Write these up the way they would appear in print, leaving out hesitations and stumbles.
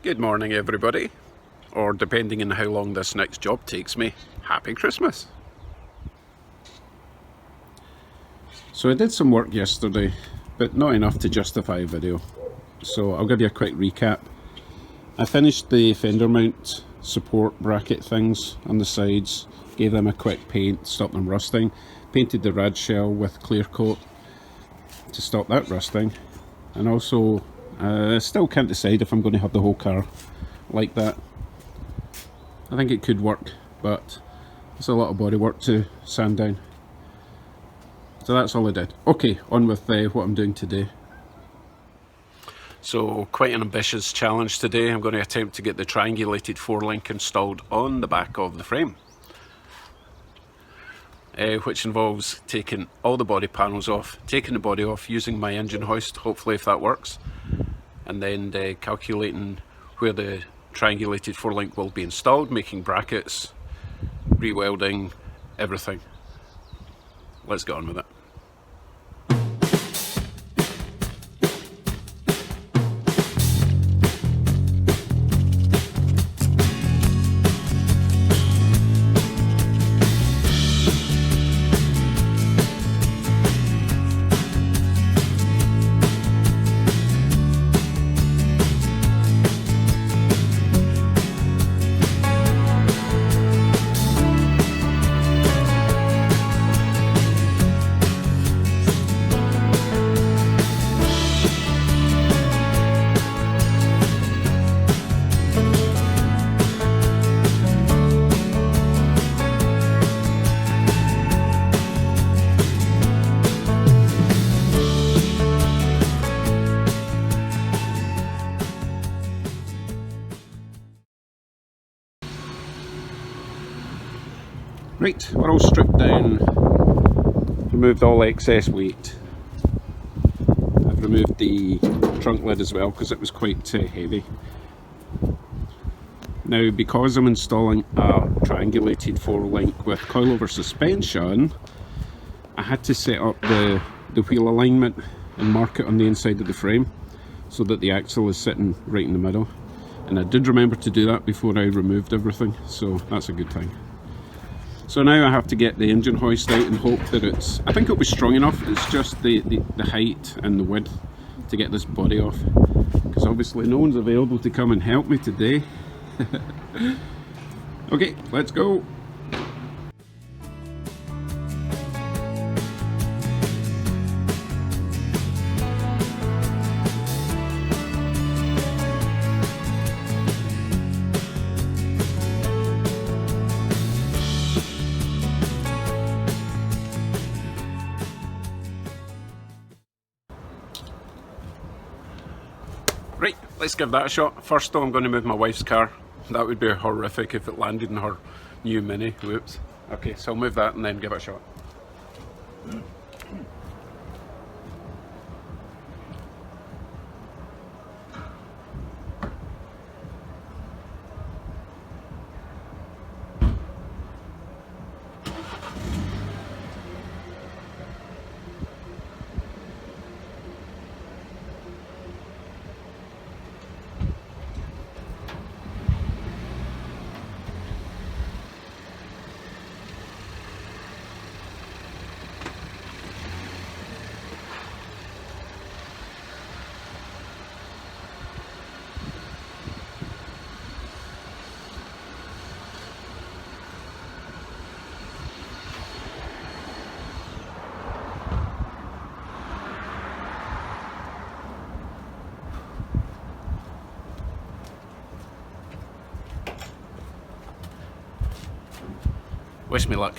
Good morning everybody, or depending on how long this next job takes me, Happy Christmas. So I did some work yesterday, but not enough to justify a video. So I'll give you a quick recap. I finished the fender mount support bracket things on the sides, gave them a quick paint, stop them rusting, painted the rad shell with clear coat to stop that rusting, and also I still can't decide if I'm going to have the whole car like that. I think it could work, but it's a lot of body work to sand down. So that's all I did. Okay, on with what I'm doing today. So quite an ambitious challenge today. I'm going to attempt to get the triangulated 4-link installed on the back of the frame, which involves taking all the body panels off, taking the body off using my engine hoist, hopefully if that works, and then calculating where the triangulated 4-link will be installed, making brackets, re-welding, everything. Let's get on with it. Right, we're all stripped down, removed all excess weight. I've removed the trunk lid as well because it was quite heavy. Now, because I'm installing a triangulated 4-link with coilover suspension, I had to set up the wheel alignment and mark it on the inside of the frame so that the axle is sitting right in the middle. And I did remember to do that before I removed everything, so that's a good thing. So now I have to get the engine hoist out and hope that I think it'll be strong enough. It's just the height and the width to get this body off, because obviously no one's available to come and help me today. Okay, let's go. Right, let's give that a shot. First though, I'm going to move my wife's car. That would be horrific if it landed in her new Mini. Whoops. Okay, so I'll move that and then give it a shot. Wish me luck.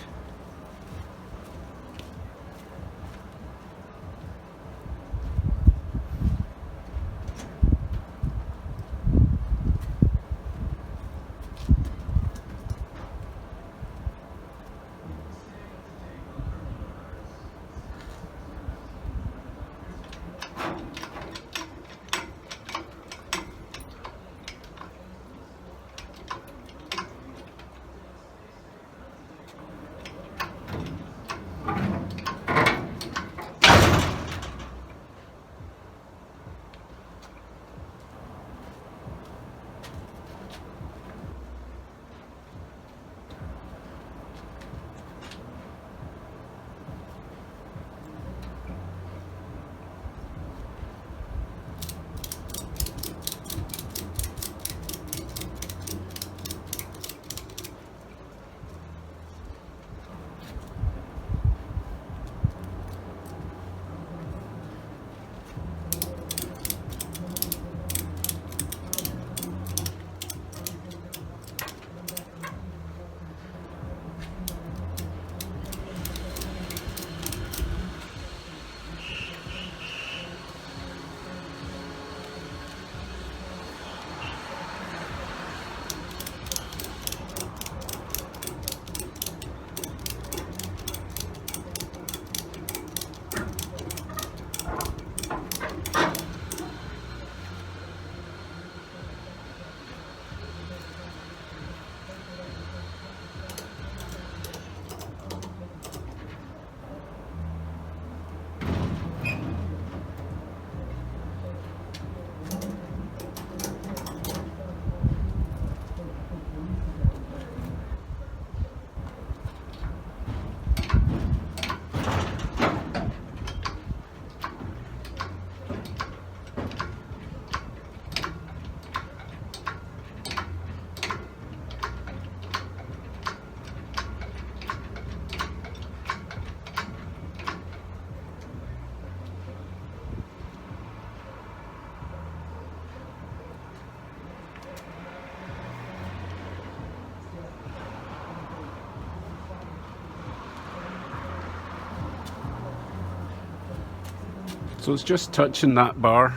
So it's just touching that bar.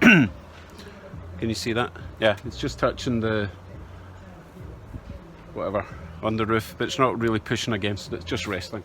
Can you see that? Yeah, it's just touching the whatever on the roof, but it's not really pushing against it, it's just resting.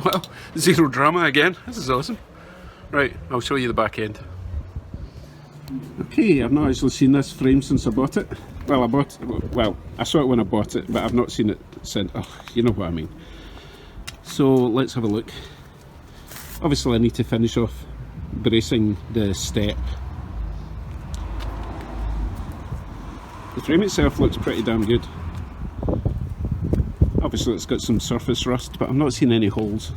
Well, zero drama again. This is awesome. Right, I'll show you the back end. Okay, I've not actually seen this frame since I bought it. Well, I saw it when I bought it, but I've not seen it since. Oh, you know what I mean. So let's have a look. Obviously I need to finish off bracing the step. The frame itself looks pretty damn good. Obviously it's got some surface rust, but I'm not seeing any holes.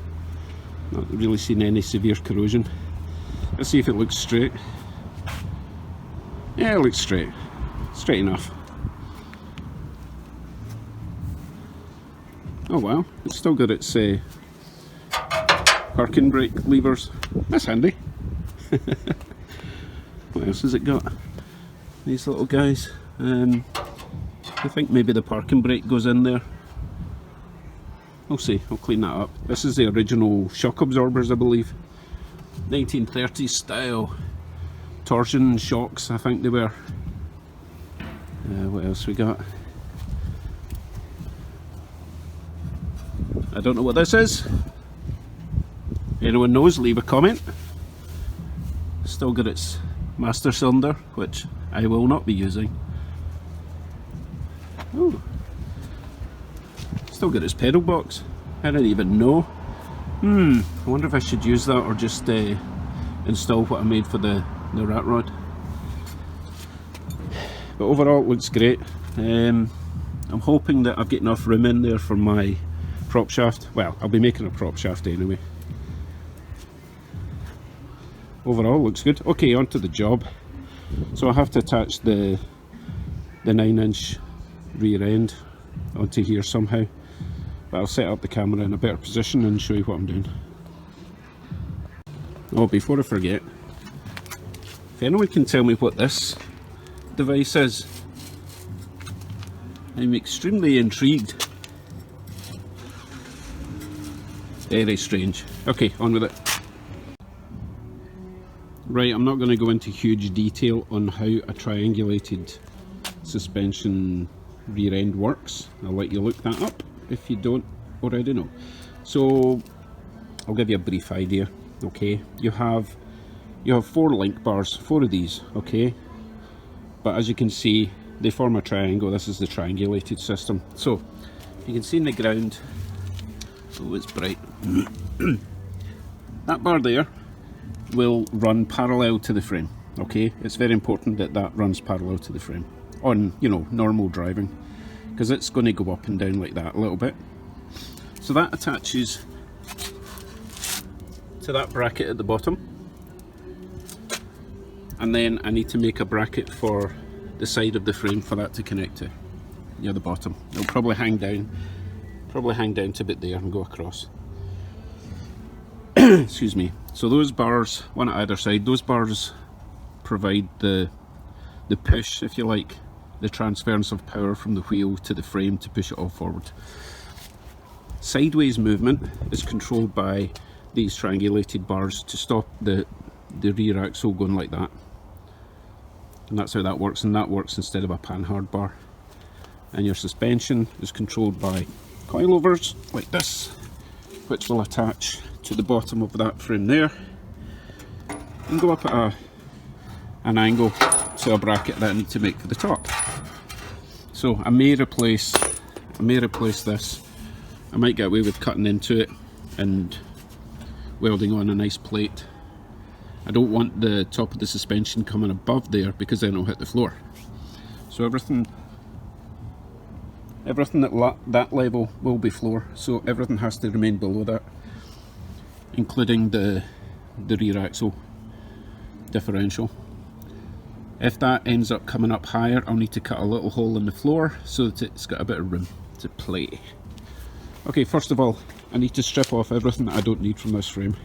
Not really seen any severe corrosion. Let's see if it looks straight. Yeah, it looks straight. Straight enough. Oh wow, it's still got its parking brake levers. That's handy. What else has it got? These little guys. I think maybe the parking brake goes in there. We'll see, I'll clean that up. This is the original shock absorbers, I believe. 1930s style torsion shocks, I think they were. What else we got? I don't know what this is. Anyone knows, leave a comment. Still got its master cylinder, which I will not be using. Oh. Still got its pedal box. I didn't even know. I wonder if I should use that or just install what I made for the rat rod. But overall it looks great. I'm hoping that I've got enough room in there for my prop shaft. Well, I'll be making a prop shaft anyway. Overall looks good. Okay, onto the job. So I have to attach the 9-inch rear end onto here somehow. But I'll set up the camera in a better position and show you what I'm doing. Oh, before I forget, if anyone can tell me what this device is, I'm extremely intrigued. Very strange. Okay, on with it. Right, I'm not going to go into huge detail on how a triangulated suspension rear end works. I'll let you look that up if you don't already know. So I'll give you a brief idea. Okay, you have 4 link bars, 4 of these, okay, but as you can see they form a triangle. This is the triangulated system. So you can see in the ground, oh it's bright, that bar there will run parallel to the frame. Okay, it's very important that that runs parallel to the frame on, you know, normal driving, because it's going to go up and down like that a little bit. So that attaches to that bracket at the bottom, and then I need to make a bracket for the side of the frame for that to connect to, near the bottom. It'll probably hang down to about there and go across. Excuse me. So those bars, one at either side, those bars provide the push, if you like, the transference of power from the wheel to the frame to push it all forward. Sideways movement is controlled by these triangulated bars to stop the rear axle going like that. And that's how that works, and that works instead of a panhard bar. And your suspension is controlled by coilovers like this, which will attach to the bottom of that frame there and go up at an angle to a bracket that I need to make for the top. So I may replace I may replace this. I might get away with cutting into it and welding on a nice plate. I don't want the top of the suspension coming above there because then it'll hit the floor. So everything at that level will be floor, so everything has to remain below that, including the rear axle differential. If that ends up coming up higher, I'll need to cut a little hole in the floor so that it's got a bit of room to play. Okay, first of all, I need to strip off everything that I don't need from this frame.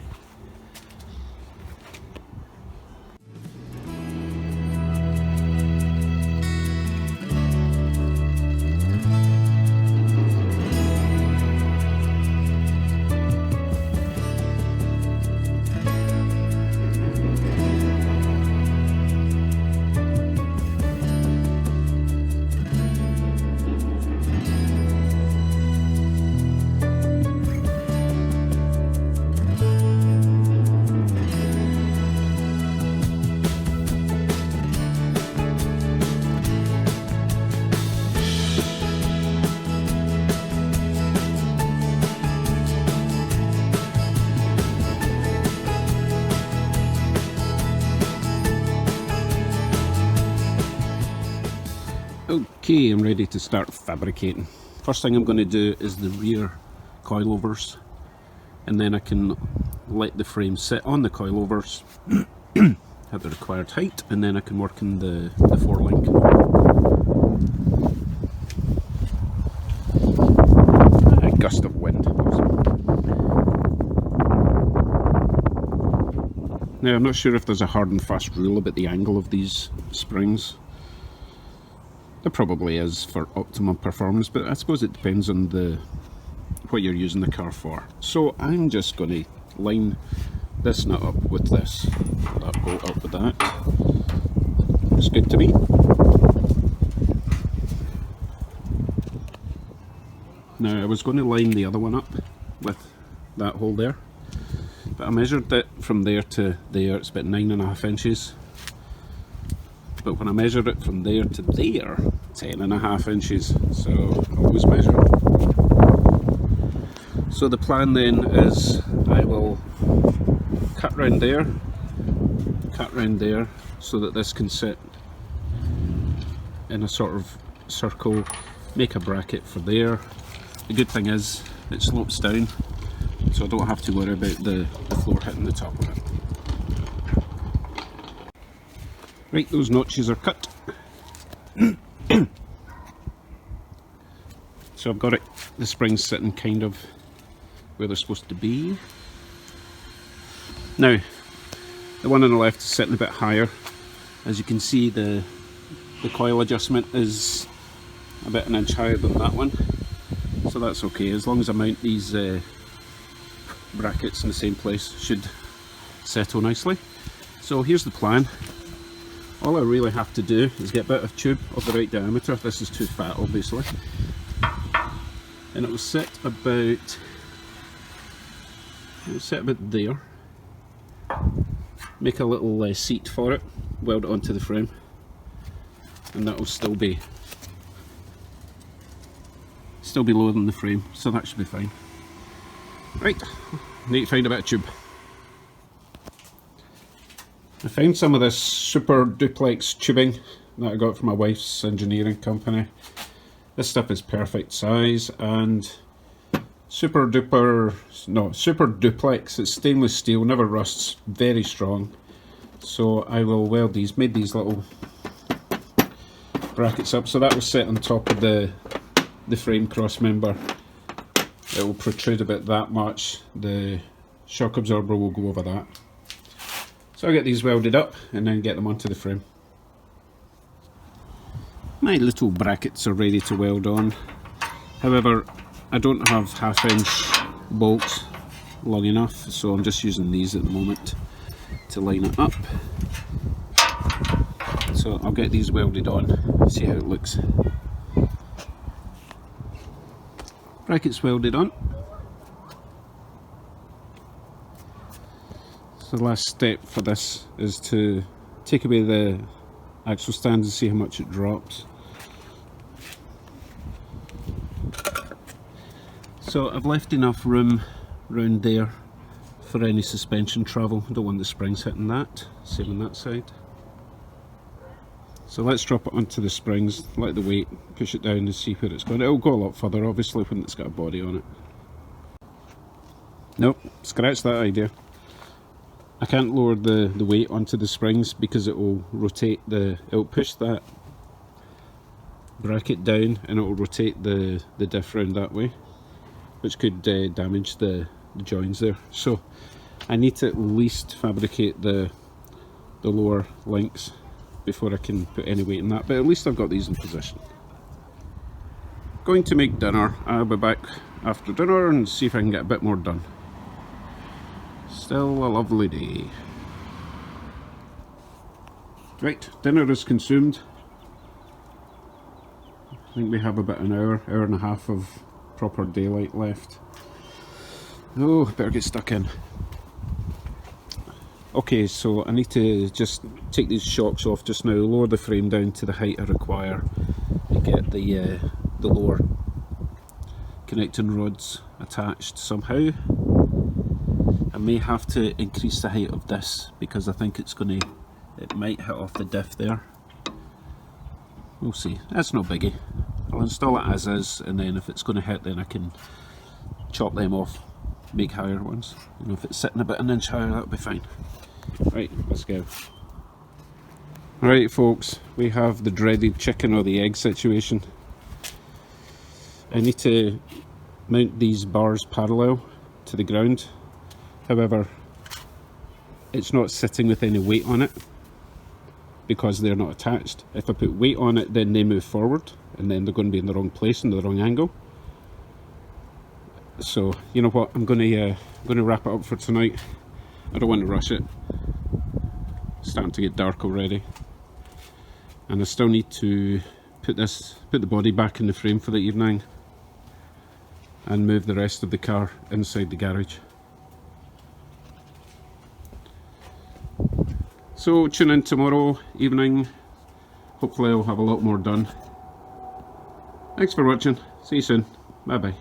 Okay, I'm ready to start fabricating. First thing I'm going to do is the rear coilovers, and then I can let the frame sit on the coilovers at the required height, and then I can work in the four-link. A gust of wind. Now, I'm not sure if there's a hard and fast rule about the angle of these springs. There probably is for optimum performance, but I suppose it depends on what you're using the car for. So I'm just going to line this nut up with this, that bolt up with that. Looks good to me. Now I was going to line the other one up with that hole there, but I measured it from there to there, it's about 9.5 inches. But when I measure it from there to there, 10.5 inches, so I always measure. So the plan then is I will cut round there, so that this can sit in a sort of circle, make a bracket for there. The good thing is it slopes down, so I don't have to worry about the floor hitting the top of it. Right, those notches are cut. So I've got it, the springs sitting kind of where they're supposed to be. Now, the one on the left is sitting a bit higher. As you can see, the coil adjustment is a bit an inch higher than that one. So that's okay, as long as I mount these brackets in the same place, should settle nicely. So here's the plan. All I really have to do is get a bit of tube of the right diameter. This is too fat, obviously. And it will sit about there. Make a little seat for it, weld it onto the frame, and that will still be lower than the frame, so that should be fine. Right, need to find a bit of tube. I found some of this super duplex tubing that I got from my wife's engineering company. This stuff is perfect size, and super duplex, it's stainless steel, never rusts, very strong. So I will weld these, made these little brackets up, so that will sit on top of the frame cross member. It will protrude about that much, the shock absorber will go over that. So I'll get these welded up and then get them onto the frame. My little brackets are ready to weld on. However, I don't have 1/2 inch bolts long enough, so I'm just using these at the moment to line it up. So I'll get these welded on, see how it looks. Brackets welded on. So the last step for this is to take away the axle stand and see how much it drops. So I've left enough room round there for any suspension travel. I don't want the springs hitting that. Same on that side. So let's drop it onto the springs, let the weight push it down and see where it's going. It'll go a lot further obviously when it's got a body on it. Nope, scratch that idea. I can't lower the weight onto the springs because it will rotate it'll push that bracket down and it will rotate the diff round that way, which could damage the joins there. So I need to at least fabricate the lower links before I can put any weight in that, but at least I've got these in position. Going to make dinner. I'll be back after dinner and see if I can get a bit more done. Still a lovely day. Right, dinner is consumed. I think we have about an hour and a half of proper daylight left. Oh, better get stuck in. Okay, so I need to just take these shocks off just now, lower the frame down to the height I require to get the lower connecting rods attached somehow. I may have to increase the height of this because I think it might hit off the diff there. We'll see, that's no biggie. I'll install it as is, and then if it's going to hit, then I can chop them off, make higher ones. You know, if it's sitting about an inch higher, that'll be fine. Right, let's go. Right folks, we have the dreaded chicken or the egg situation. I need to mount these bars parallel to the ground. However, it's not sitting with any weight on it because they're not attached. If I put weight on it, then they move forward and then they're going to be in the wrong place and the wrong angle. So you know what, I'm going to wrap it up for tonight. I don't want to rush it. It's starting to get dark already, and I still need to put the body back in the frame for the evening and move the rest of the car inside the garage. So tune in tomorrow evening, hopefully I'll have a lot more done. Thanks for watching, see you soon, bye bye.